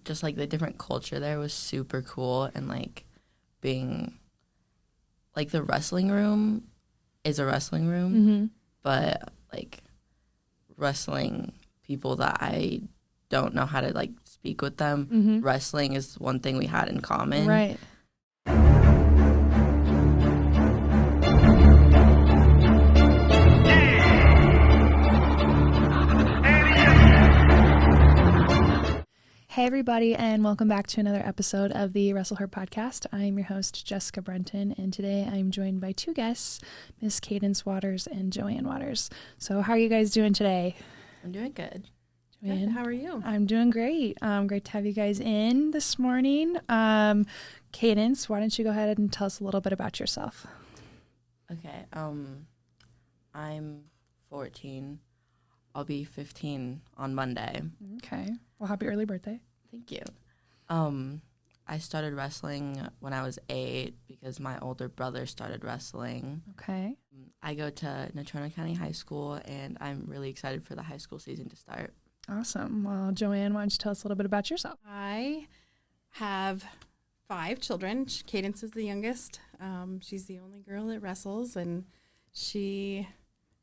just like the different culture there was super cool, and like being like the wrestling room is a wrestling room, but like wrestling people that I don't know how to like speak with them, wrestling is one thing we had in common. Right. Hey everybody, and welcome back to another episode of the Wrestle Her podcast. I'm your host, Jessica Brenton, and today I'm joined by two guests, Miss Caydence Waters and JoAnn Waters. So how are you guys doing today? I'm doing good. JoAnn, Good. How are you? I'm doing great. Great to have you guys in this morning. Caydence, why don't you go ahead and tell us a little bit about yourself? Okay. I'm 14. I'll be 15 on Monday. Okay. Well, happy early birthday. Thank you. I started wrestling when I was 8 because my older brother started wrestling. Okay. I go to Natrona County High School, and I'm really excited for the high school season to start. Awesome. Well, JoAnn, why don't you tell us a little bit about yourself? I have 5 children. Caydence is the youngest. She's the only girl that wrestles, and she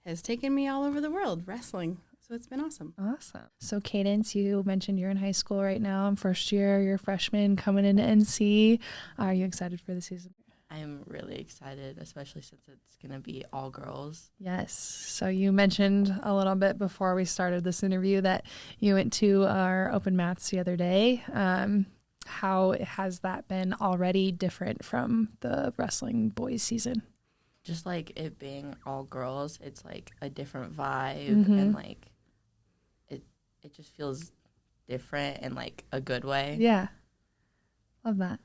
has taken me all over the world wrestling. So it's been awesome. Awesome. So Caydence, you mentioned you're in high school right now. I'm first year. You're a freshman coming into NC. Are you excited for the season? I am really excited, especially since it's going to be all girls. Yes. So you mentioned a little bit before we started this interview that you went to our open mats the other day. How has that been already different from the wrestling boys season? Just like it being all girls, it's like a different vibe, and like it just feels different in like a good way. Yeah. Love that.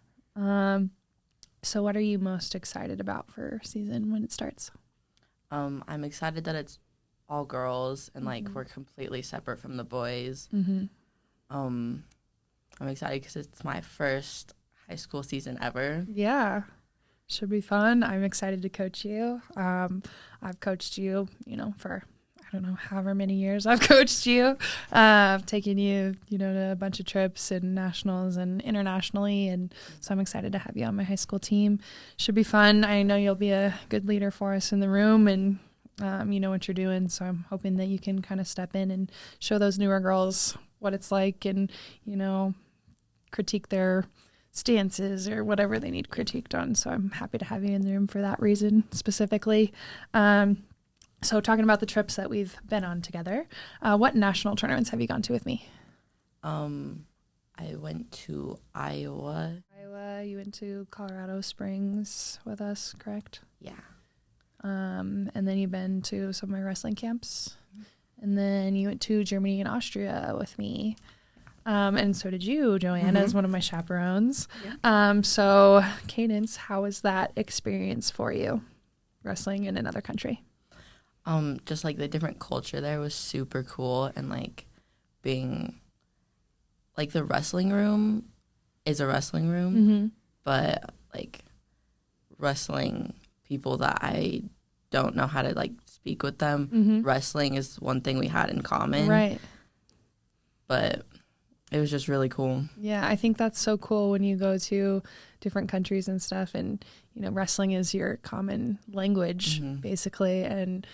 So what are you most excited about for season when it starts? I'm excited that it's all girls and like we're completely separate from the boys. I'm excited because it's my first high school season ever. Yeah. Should be fun. I'm excited to coach you. I've coached you, for I don't know however many years I've coached you. I've taken you, to a bunch of trips and nationals and internationally, and so I'm excited to have you on my high school team. Should be fun. I know you'll be a good leader for us in the room, and you know what you're doing. So I'm hoping that you can kind of step in and show those newer girls what it's like, and critique their stances or whatever they need critiqued on. So I'm happy to have you in the room for that reason specifically. So talking about the trips that we've been on together, what national tournaments have you gone to with me? I went to Iowa. You went to Colorado Springs with us, correct? Yeah. And then you've been to some of my wrestling camps. And then you went to Germany and Austria with me. And so did you, JoAnn, as one of my chaperones. Yeah. So Caydence, how was that experience for you, wrestling in another country? Just like the different culture there was super cool, and like being like the wrestling room is a wrestling room, but like wrestling people that I don't know how to like speak with them, wrestling is one thing we had in common. Right. But it was just really cool. Yeah, I think that's so cool when you go to different countries and stuff, and wrestling is your common language basically, and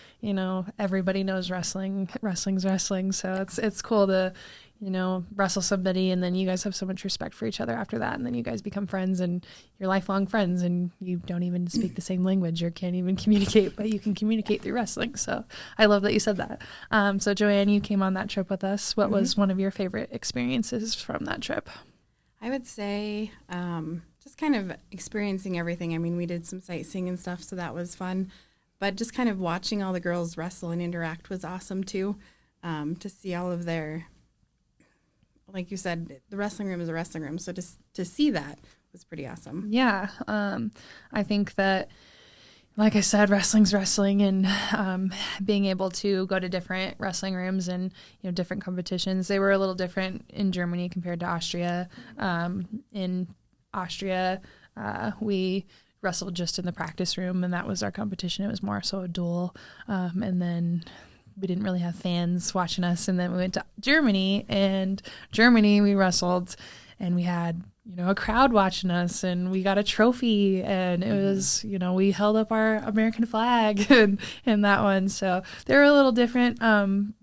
everybody knows wrestling. Wrestling's wrestling, so it's cool to wrestle somebody, and then you guys have so much respect for each other after that, and then you guys become friends, and you're lifelong friends, and you don't even speak the same language or can't even communicate, but you can communicate through wrestling. So I love that you said that. So JoAnn, you came on that trip with us. What was one of your favorite experiences from that trip? I would say just kind of experiencing everything. I mean, we did some sightseeing and stuff, so that was fun. But just kind of watching all the girls wrestle and interact was awesome, too, to see all of their, like you said, the wrestling room is a wrestling room, so to see that was pretty awesome. Yeah, I think that, like I said, wrestling's wrestling, and being able to go to different wrestling rooms and different competitions. They were a little different in Germany compared to Austria. In Austria, we wrestled just in the practice room, and that was our competition. It was more so a duel, and then we didn't really have fans watching us. And then we went to Germany, and we wrestled and we had, a crowd watching us, and we got a trophy, and it was, we held up our American flag in that one. So they're a little different.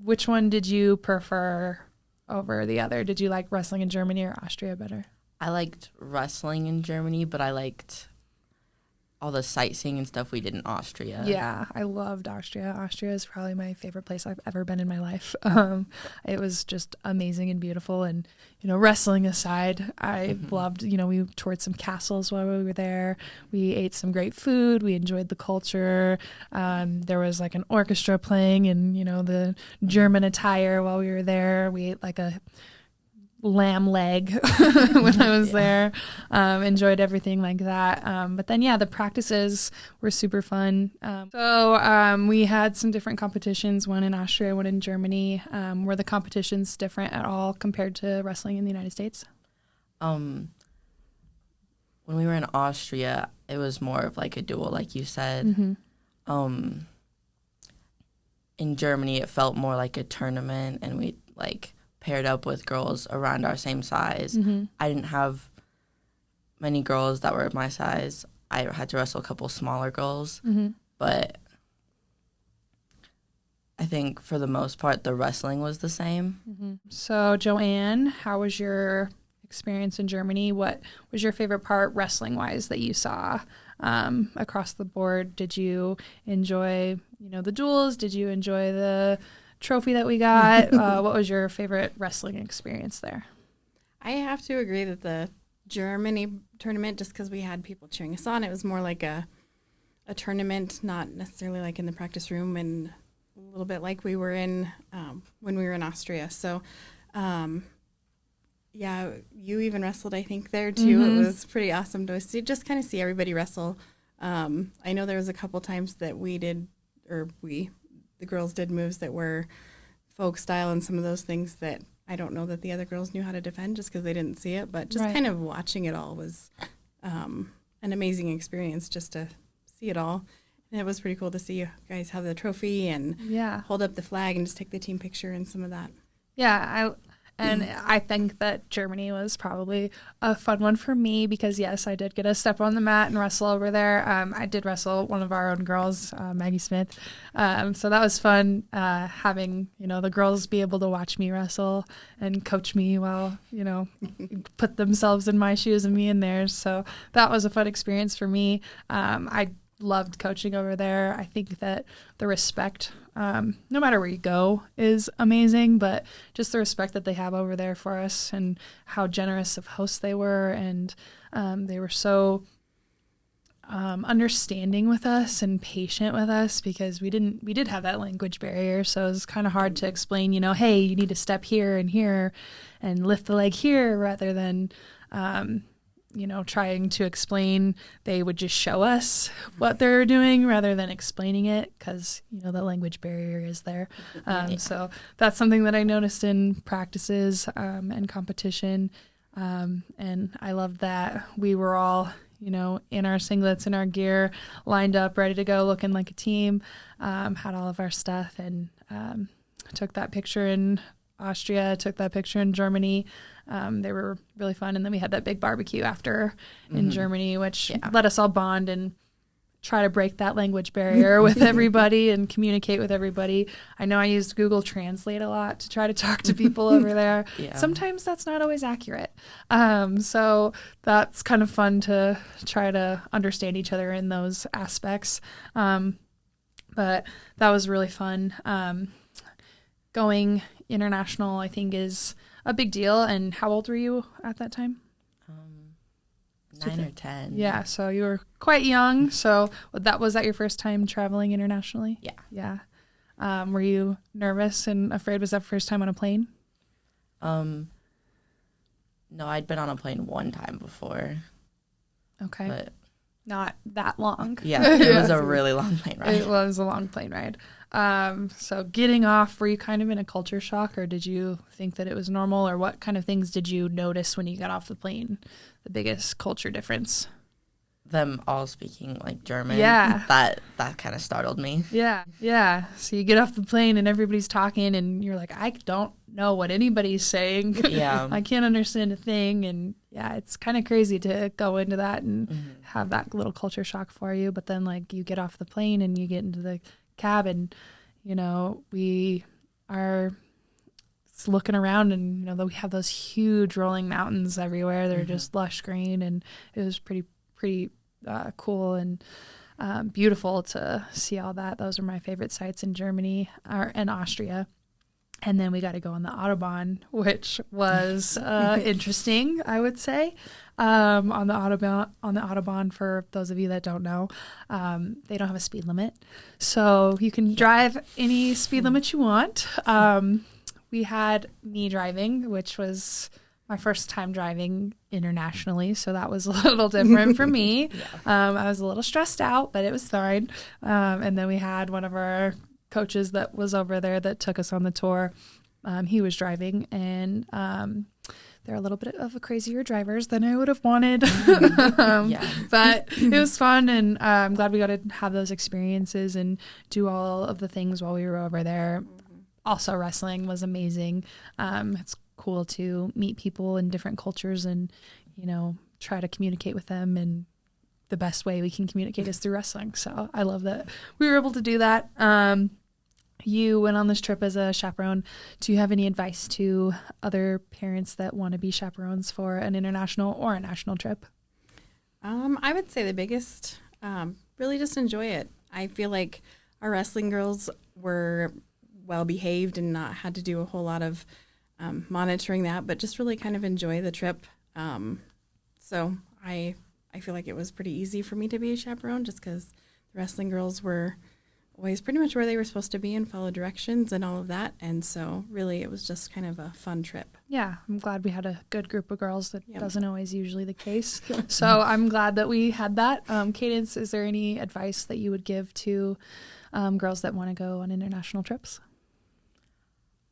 Which one did you prefer over the other? Did you like wrestling in Germany or Austria better? I liked wrestling in Germany, but I liked all the sightseeing and stuff we did in Austria. Yeah, I loved Austria. Austria is probably my favorite place I've ever been in my life. It was just amazing and beautiful. And, wrestling aside, I loved, we toured some castles while we were there. We ate some great food. We enjoyed the culture. There was like an orchestra playing in, the German attire while we were there. We ate like a lamb leg when I was there. Enjoyed everything like that. But then, the practices were super fun. So we had some different competitions, one in Austria, one in Germany. Were the competitions different at all compared to wrestling in the United States? When we were in Austria, it was more of like a duel, like you said. In Germany, it felt more like a tournament, and we paired up with girls around our same size. I didn't have many girls that were my size. I had to wrestle a couple smaller girls, but I think for the most part, the wrestling was the same. So, JoAnn, how was your experience in Germany? What was your favorite part wrestling-wise that you saw across the board? Did you enjoy, the duels? Did you enjoy the trophy that we got? What was your favorite wrestling experience there? I have to agree that the Germany tournament, just because we had people cheering us on, it was more like a tournament, not necessarily like in the practice room, and a little bit like we were in when we were in Austria. So, you even wrestled, I think, there too. It was pretty awesome to see, just kind of see everybody wrestle. I know there was a couple times that the girls did moves that were folk style and some of those things that I don't know that the other girls knew how to defend just because they didn't see it. But just kind of watching it all was an amazing experience, just to see it all. And it was pretty cool to see you guys have the trophy and hold up the flag and just take the team picture and some of that. Yeah, I think that Germany was probably a fun one for me because, yes, I did get a step on the mat and wrestle over there. I did wrestle one of our own girls, Maggie Smith. So that was fun having, the girls be able to watch me wrestle and coach me while, put themselves in my shoes and me in theirs. So that was a fun experience for me. I loved coaching over there. I think that the respect, no matter where you go, is amazing, but just the respect that they have over there for us and how generous of hosts they were. And they were so understanding with us and patient with us because we did have that language barrier. So it was kind of hard to explain, hey, you need to step here and lift the leg here rather than, trying to explain. They would just show us what they're doing rather than explaining it because, the language barrier is there. So that's something that I noticed in practices and competition. And I loved that we were all, in our singlets and our gear, lined up, ready to go, looking like a team, had all of our stuff, and took that picture in Austria, took that picture in Germany. They were really fun. And then we had that big barbecue after in Germany, which let us all bond and try to break that language barrier with everybody and communicate with everybody. I know I used Google Translate a lot to try to talk to people over there. Sometimes that's not always accurate. So that's kind of fun to try to understand each other in those aspects. But that was really fun. Going international, I think, is a big deal. And how old were you at that time? 9 or 10. Yeah, so you were quite young. So was that your first time traveling internationally? Yeah. Were you nervous and afraid? Was that first time on a plane? No, I'd been on a plane one time before. Okay. But not that long. Yeah, it was a really long plane ride. It was a long plane ride. So getting off, were you kind of in a culture shock, or did you think that it was normal, or what kind of things did you notice when you got off the plane? The biggest culture difference? them all speaking like German. Yeah. That kind of startled me. Yeah. So you get off the plane and everybody's talking and you're like, I don't know what anybody's saying. Yeah. I can't understand a thing. And yeah, it's kind of crazy to go into that and have that little culture shock for you. But then like you get off the plane and you get into the cab and, you know, we are looking around and, you know, we have those huge rolling mountains everywhere. They're just lush green, and it was pretty cool and beautiful to see all that. Those are my favorite sites in Germany and Austria. And then we got to go on the Autobahn, which was interesting, I would say. On the Autobahn, for those of you that don't know, they don't have a speed limit, so you can drive any speed limit you want. We had me driving, which was my first time driving internationally, so that was a little different for me. I was a little stressed out, but it was fine. And then we had one of our coaches that was over there that took us on the tour. He was driving, and they're a little bit of a crazier drivers than I would have wanted. But it was fun, and I'm glad we got to have those experiences and do all of the things while we were over there. Also, wrestling was amazing. It's cool to meet people in different cultures and, you know, try to communicate with them, and the best way we can communicate is through wrestling. So I love that we were able to do that. You went on this trip as a chaperone. Do you have any advice to other parents that want to be chaperones for an international or a national trip? I would say the biggest, really just enjoy it. I feel like our wrestling girls were well behaved and not had to do a whole lot of monitoring that, but just really kind of enjoy the trip. So I feel like it was pretty easy for me to be a chaperone, just because the wrestling girls were always pretty much where they were supposed to be and follow directions and all of that. And so really it was just kind of a fun trip. Yeah, I'm glad we had a good group of girls. That doesn't always usually the case. So I'm glad that we had that. Caydence, is there any advice that you would give to girls that want to go on international trips?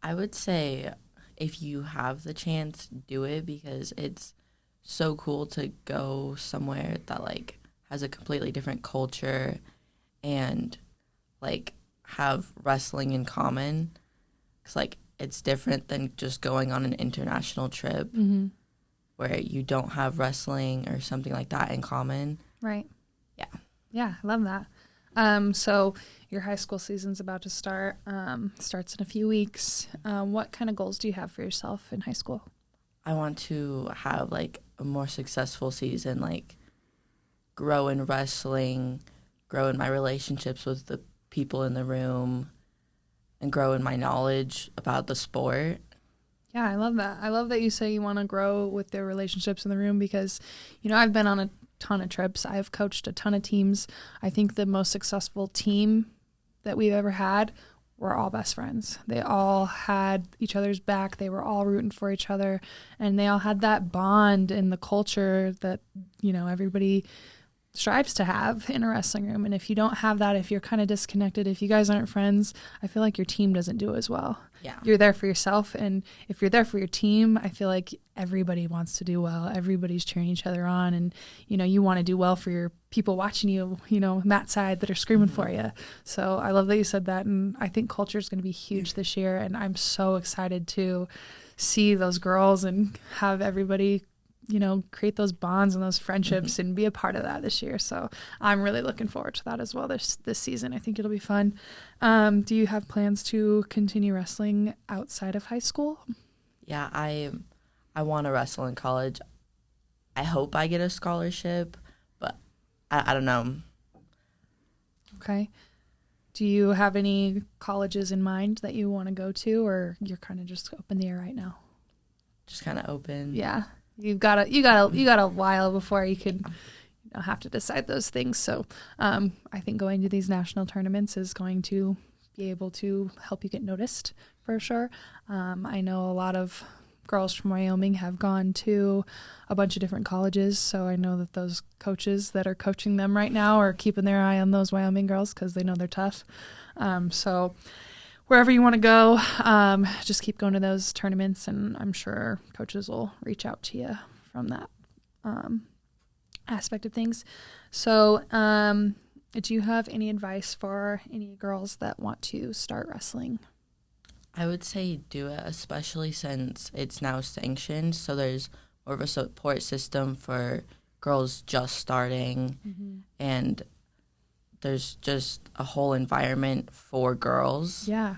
I would say if you have the chance, do it, because it's so cool to go somewhere that like has a completely different culture and like have wrestling in common. It's like it's different than just going on an international trip where you don't have wrestling or something like that in common. Right. Yeah, I love that. So your high school season's about to start. Starts in a few weeks. What kind of goals do you have for yourself in high school? I want to have like a more successful season, like grow in wrestling, grow in my relationships with the people in the room, and grow in my knowledge about the sport. Yeah, I love that. I love that you say you want to grow with the relationships in the room, because, you know, I've been on a ton of trips. I've coached a ton of teams. I think the most successful team that we've ever had were all best friends. They all had each other's back. They were all rooting for each other, and they all had that bond in the culture that, you know, everybody strives to have in a wrestling room. And if you don't have that, if you're kind of disconnected, if you guys aren't friends, I feel like your team doesn't do as well. Yeah. You're there for yourself, and if you're there for your team, I feel like everybody wants to do well. Everybody's cheering each other on, and, you know, you want to do well for your people watching you, you know, mat side, that are screaming for you. So I love that you said that, and I think culture is going to be huge this year, and I'm so excited to see those girls and have everybody, you know, create those bonds and those friendships and be a part of that this year. So I'm really looking forward to that as well this season. I think it'll be fun. Do you have plans to continue wrestling outside of high school? Yeah, I want to wrestle in college. I hope I get a scholarship, but I don't know. Okay. Do you have any colleges in mind that you want to go to, or you're kind of just up in the air right now? Just kind of open. Yeah. You got a while before you could, you know, have to decide those things. So I think going to these national tournaments is going to be able to help you get noticed for sure. I know a lot of girls from Wyoming have gone to a bunch of different colleges, so I know that those coaches that are coaching them right now are keeping their eye on those Wyoming girls because they know they're tough. So wherever you want to go, just keep going to those tournaments, and I'm sure coaches will reach out to you from that. aspect of things. So, do you have any advice for any girls that want to start wrestling? I would say do it, especially since it's now sanctioned. So there's more of a support system for girls just starting, and there's just a whole environment for girls. Yeah,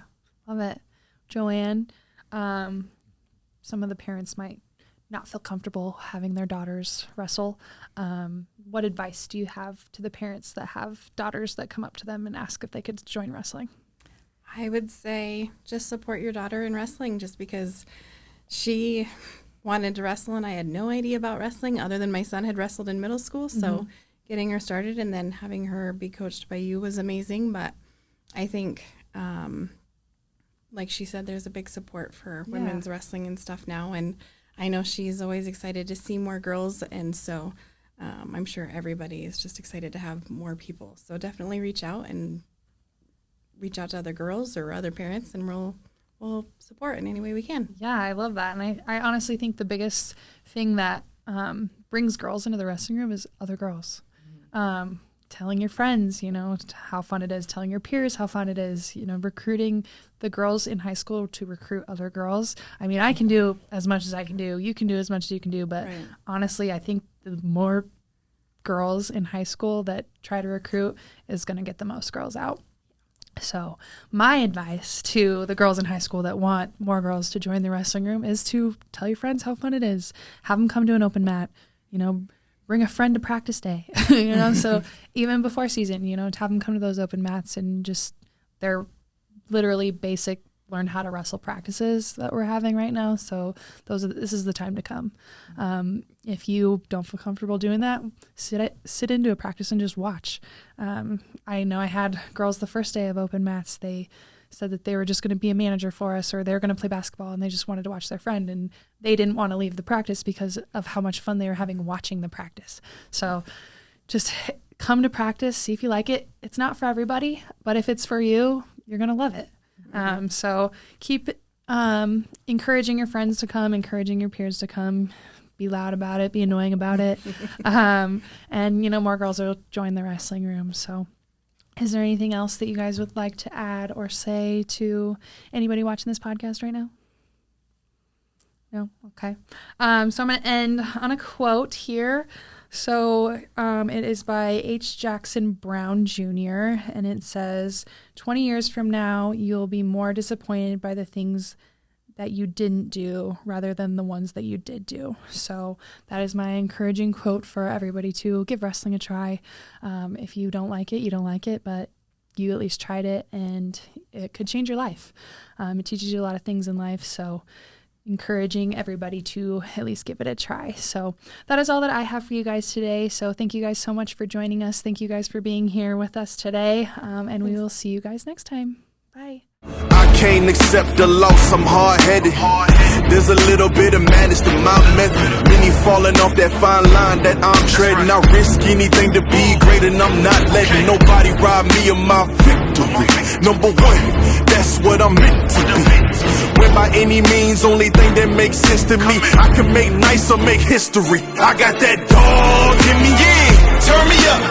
love it. JoAnn, some of the parents might not feel comfortable having their daughters wrestle. What advice do you have to the parents that have daughters that come up to them and ask if they could join wrestling? I would say just support your daughter in wrestling, just because she wanted to wrestle and I had no idea about wrestling other than my son had wrestled in middle school. So getting her started and then having her be coached by you was amazing. But I think, like she said, there's a big support for women's wrestling and stuff now. And I know she's always excited to see more girls. And so I'm sure everybody is just excited to have more people. So definitely reach out to other girls or other parents, and we'll support in any way we can. Yeah, I love that. And I honestly think the biggest thing that brings girls into the wrestling room is other girls. Telling your friends, how fun it is, telling your peers how fun it is, recruiting the girls in high school to recruit other girls. I mean, I can do as much as I can do. You can do as much as you can do. But honestly, I think the more girls in high school that try to recruit is going to get the most girls out. So my advice to the girls in high school that want more girls to join the wrestling room is to tell your friends how fun it is. Have them come to an open mat, bring a friend to practice day, so even before season, to have them come to those open mats, and just, they're literally basic learn how to wrestle practices that we're having right now. So this is the time to come. If you don't feel comfortable doing that, sit into a practice and just watch. I know I had girls the first day of open mats. They said that they were just going to be a manager for us, or they were going to play basketball, and they just wanted to watch their friend, and they didn't want to leave the practice because of how much fun they were having watching the practice. So just come to practice, see if you like it. It's not for everybody, but if it's for you, you're going to love it. So keep encouraging your friends to come, encouraging your peers to come. Be loud about it, be annoying about it. And, more girls will join the wrestling room. So is there anything else that you guys would like to add or say to anybody watching this podcast right now? No? Okay. So I'm going to end on a quote here. So it is by H. Jackson Brown Jr., and it says, 20 years from now, you'll be more disappointed by the things that you didn't do rather than the ones that you did do. So that is my encouraging quote for everybody to give wrestling a try. If you don't like it, you don't like it, but you at least tried it, and it could change your life. It teaches you a lot of things in life, so encouraging everybody to at least give it a try. So that is all that I have for you guys today. So thank you guys so much for joining us. Thank you guys for being here with us today. And we will see you guys next time. Bye. I can't accept the loss, I'm hard-headed. There's a little bit of madness to my method. Many falling off that fine line that I'm treading. I risk anything to be great, and I'm not letting nobody rob me of my victory. Number one, that's what I'm meant to be. When by any means, only thing that makes sense to me, I can make nice or make history. I got that dog in me, yeah, turn me up.